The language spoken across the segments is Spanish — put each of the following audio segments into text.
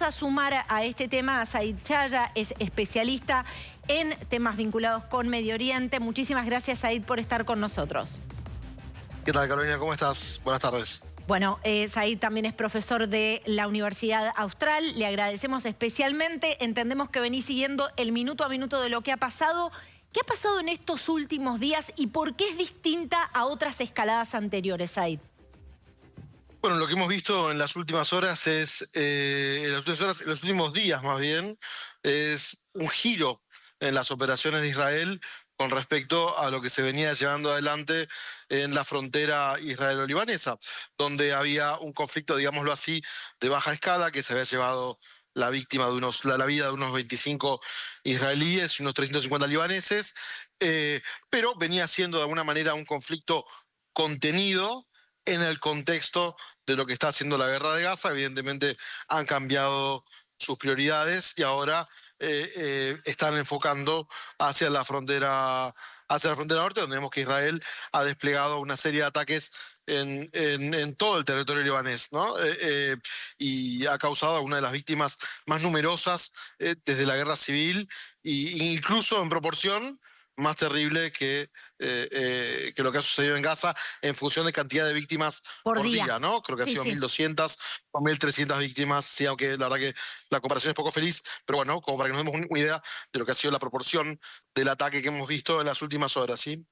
vamos a sumar a este tema a Said Chaya, es especialista en temas vinculados con Medio Oriente. Muchísimas gracias, Said, por estar con nosotros. ¿Qué tal, Carolina? ¿Cómo estás? Buenas tardes. Bueno, Said también es profesor de la Universidad Austral. Le agradecemos especialmente. Entendemos que venís siguiendo el minuto a minuto de lo que ha pasado. ¿Qué ha pasado en estos últimos días y por qué es distinta a otras escaladas anteriores, Said? Bueno, lo que hemos visto en las últimas horas en los últimos días más bien, es un giro en las operaciones de Israel con respecto a lo que se venía llevando adelante en la frontera israelo-libanesa, donde había un conflicto, digámoslo así, de baja escala que se había llevado la vida de unos 25 israelíes y unos 350 libaneses, pero venía siendo de alguna manera un conflicto contenido en el contexto de lo que está haciendo la guerra de Gaza. Evidentemente han cambiado sus prioridades y ahora están enfocando hacia la frontera norte, donde vemos que Israel ha desplegado una serie de ataques en todo el territorio libanés, ¿no? Y ha causado una de las víctimas más numerosas desde la guerra civil, e incluso en proporción más terrible que lo que ha sucedido en Gaza en función de cantidad de víctimas Por por día. día, ¿no? Creo que ha Sí, sido sí. 1.200 o 1.300 víctimas, sí, aunque la verdad que la comparación es poco feliz, pero bueno, como para que nos demos una idea de lo que ha sido la proporción del ataque que hemos visto en las últimas horas, ¿sí?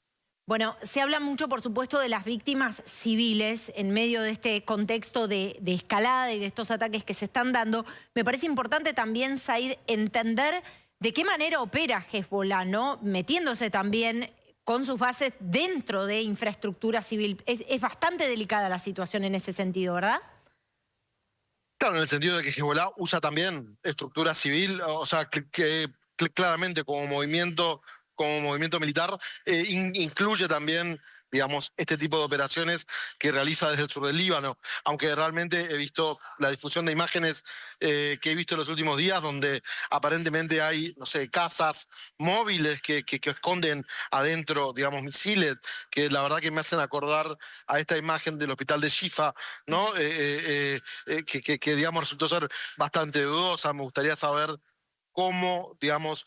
Bueno, se habla mucho, por supuesto, de las víctimas civiles en medio de este contexto de escalada y de estos ataques que se están dando. Me parece importante también, Said, entender de qué manera opera Hezbollah, ¿no? Metiéndose también con sus bases dentro de infraestructura civil. Es bastante delicada la situación en ese sentido, ¿verdad? Claro, en el sentido de que Hezbollah usa también estructura civil, o sea, claramente como movimiento militar, incluye también, digamos, este tipo de operaciones que realiza desde el sur del Líbano, aunque realmente he visto la difusión de imágenes que he visto en los últimos días, donde aparentemente hay, no sé, casas móviles que esconden adentro, digamos, misiles, que la verdad que me hacen acordar a esta imagen del hospital de Shifa, ¿no? Digamos, resultó ser bastante dudosa. Me gustaría saber cómo, digamos,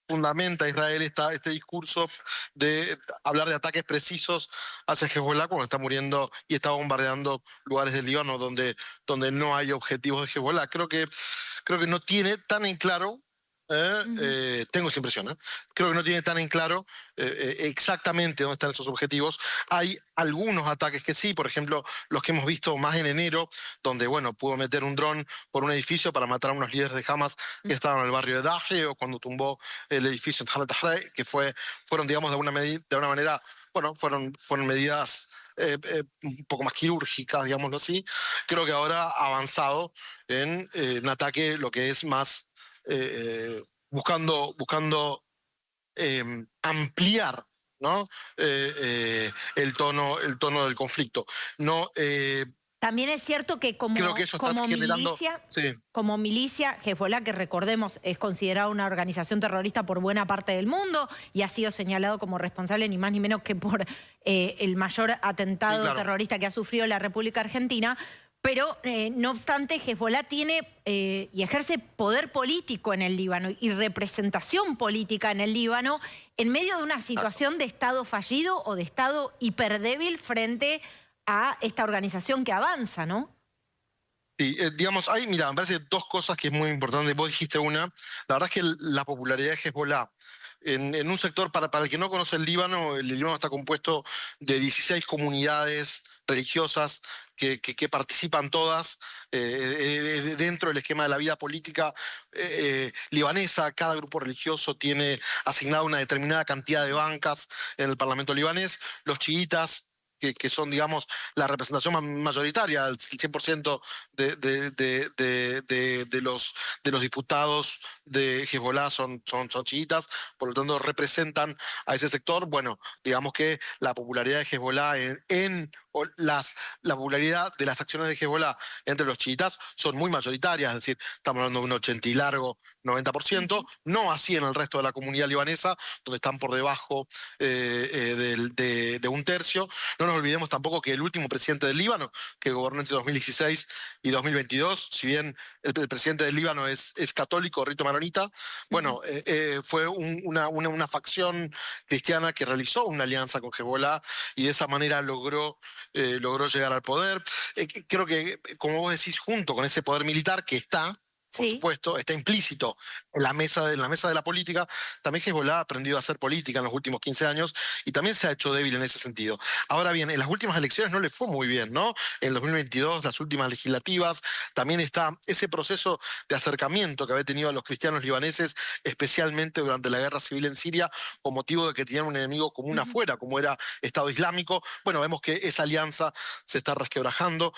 fundamenta Israel este discurso de hablar de ataques precisos hacia Hezbollah cuando está muriendo y está bombardeando lugares del Líbano donde no hay objetivos de Hezbollah. Creo que no tiene tan en claro. Tengo esa impresión, ¿eh? Creo que no tiene tan en claro exactamente dónde están esos objetivos. Hay algunos ataques que sí, por ejemplo, los que hemos visto más en enero, donde, bueno, pudo meter un dron por un edificio para matar a unos líderes de Hamas que estaban en el barrio de Daje, o cuando tumbó el edificio en Talat Tahrir, fueron, digamos, de una manera, bueno, fueron medidas un poco más quirúrgicas, digámoslo así. Creo que ahora ha avanzado en un ataque, lo que es más buscando ampliar, ¿no? El tono del conflicto. No, También es cierto que creo que eso está generando. Sí. como milicia, Hezbollah, que recordemos es considerada una organización terrorista por buena parte del mundo y ha sido señalado como responsable ni más ni menos que por el mayor atentado Sí, claro. terrorista que ha sufrido la República Argentina. Pero, no obstante, Hezbollah tiene y ejerce poder político en el Líbano y representación política en el Líbano en medio de una situación de Estado fallido o de Estado hiperdébil frente a esta organización que avanza, ¿no? Sí, digamos, mira, me parece dos cosas que es muy importante. Vos dijiste una, la verdad es que la popularidad de Hezbollah en un sector, para el que no conoce el Líbano está compuesto de 16 comunidades religiosas que participan todas dentro del esquema de la vida política libanesa. Cada grupo religioso tiene asignada una determinada cantidad de bancas en el Parlamento libanés. Los chiitas, que son, digamos, la representación mayoritaria, el 100% de los diputados de Hezbollah son chiitas, por lo tanto representan a ese sector. Bueno, digamos que la popularidad de Hezbollah en la popularidad de las acciones de Hezbollah entre los chiitas son muy mayoritarias, es decir, estamos hablando de un 80 y largo 90%, no así en el resto de la comunidad libanesa, donde están por debajo de un tercio. No nos olvidemos tampoco que el último presidente del Líbano, que gobernó entre 2016 y 2022, si bien el presidente del Líbano es católico, rito maronita, bueno, fue una facción cristiana que realizó una alianza con Hezbollah y de esa manera logró llegar al poder. Creo que, como vos decís, junto con ese poder militar que está, por Sí. supuesto, está implícito en la mesa de la política, también Hezbollah ha aprendido a hacer política en los últimos 15 años y también se ha hecho débil en ese sentido. Ahora bien, en las últimas elecciones no le fue muy bien, ¿no? En 2022, las últimas legislativas, también está ese proceso de acercamiento que había tenido a los cristianos libaneses, especialmente durante la guerra civil en Siria, con motivo de que tenían un enemigo común afuera, como era Estado Islámico. Bueno, vemos que esa alianza se está resquebrajando.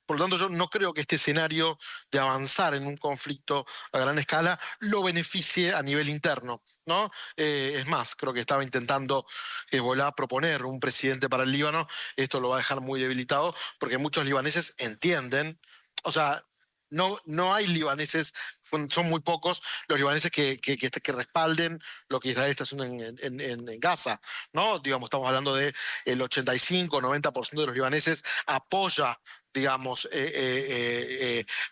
Por lo tanto, yo no creo que este escenario de avanzar en un conflicto a gran escala lo beneficie a nivel interno, ¿no? Es más, creo que estaba intentando Hezbollah proponer un presidente para el Líbano. Esto lo va a dejar muy debilitado porque muchos libaneses entienden, o sea, no hay libaneses, son muy pocos los libaneses que respalden lo que Israel está haciendo en Gaza, ¿no? Digamos, estamos hablando de el 85-90% de los libaneses apoya, digamos,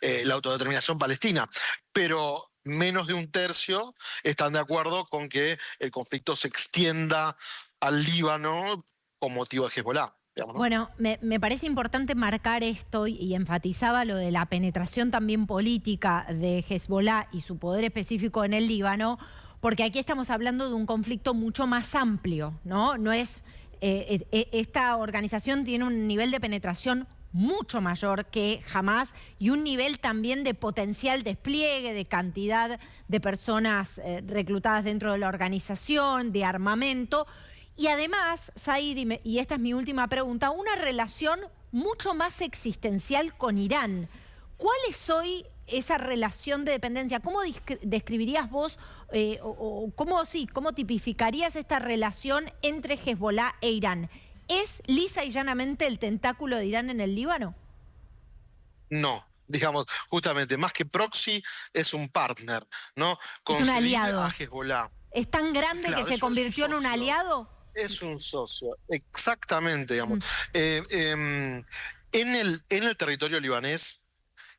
la autodeterminación palestina, pero menos de un tercio están de acuerdo con que el conflicto se extienda al Líbano con motivo de Hezbollah, digamos, ¿no? Bueno, me parece importante marcar esto y enfatizaba lo de la penetración también política de Hezbollah y su poder específico en el Líbano, porque aquí estamos hablando de un conflicto mucho más amplio, ¿no? No es, esta organización tiene un nivel de penetración mucho mayor que Hamás y un nivel también de potencial despliegue, de cantidad de personas reclutadas dentro de la organización, de armamento. Y además, Said, y esta es mi última pregunta, una relación mucho más existencial con Irán. ¿Cuál es hoy esa relación de dependencia? ¿Cómo describirías vos o cómo tipificarías esta relación entre Hezbollah e Irán? ¿Es lisa y llanamente el tentáculo de Irán en el Líbano? No, digamos, justamente, más que proxy, es un partner, ¿no? Es un Concebir aliado. a Hezbollah. ¿Es tan grande Claro, que se convirtió en un aliado? es un socio, exactamente, digamos. Mm. En el territorio libanés,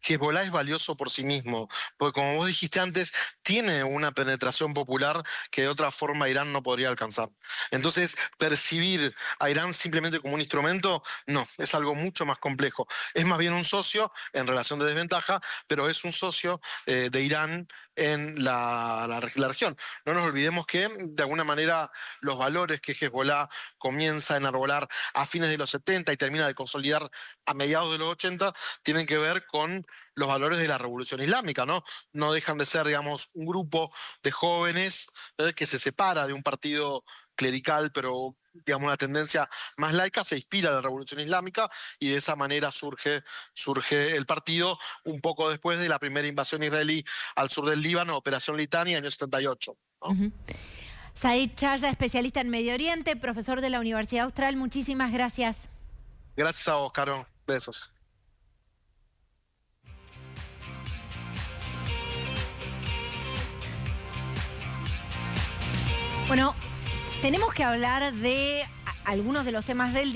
Hezbollah es valioso por sí mismo, porque como vos dijiste antes, tiene una penetración popular que de otra forma Irán no podría alcanzar. Entonces, percibir a Irán simplemente como un instrumento, no, es algo mucho más complejo. Es más bien un socio en relación de desventaja, pero es un socio de Irán en la región. No nos olvidemos que, de alguna manera, los valores que Hezbollah comienza a enarbolar a fines de los 70 y termina de consolidar a mediados de los 80, tienen que ver con los valores de la Revolución Islámica, ¿no? No dejan de ser, digamos, un grupo de jóvenes que se separa de un partido clerical, pero, digamos, una tendencia más laica, se inspira en la Revolución Islámica y de esa manera surge el partido un poco después de la primera invasión israelí al sur del Líbano, Operación Litania, año 78, ¿no? Uh-huh. Said Chaya, especialista en Medio Oriente, profesor de la Universidad Austral, muchísimas gracias. Gracias a vos, Caro. Besos. Bueno, tenemos que hablar de algunos de los temas del día.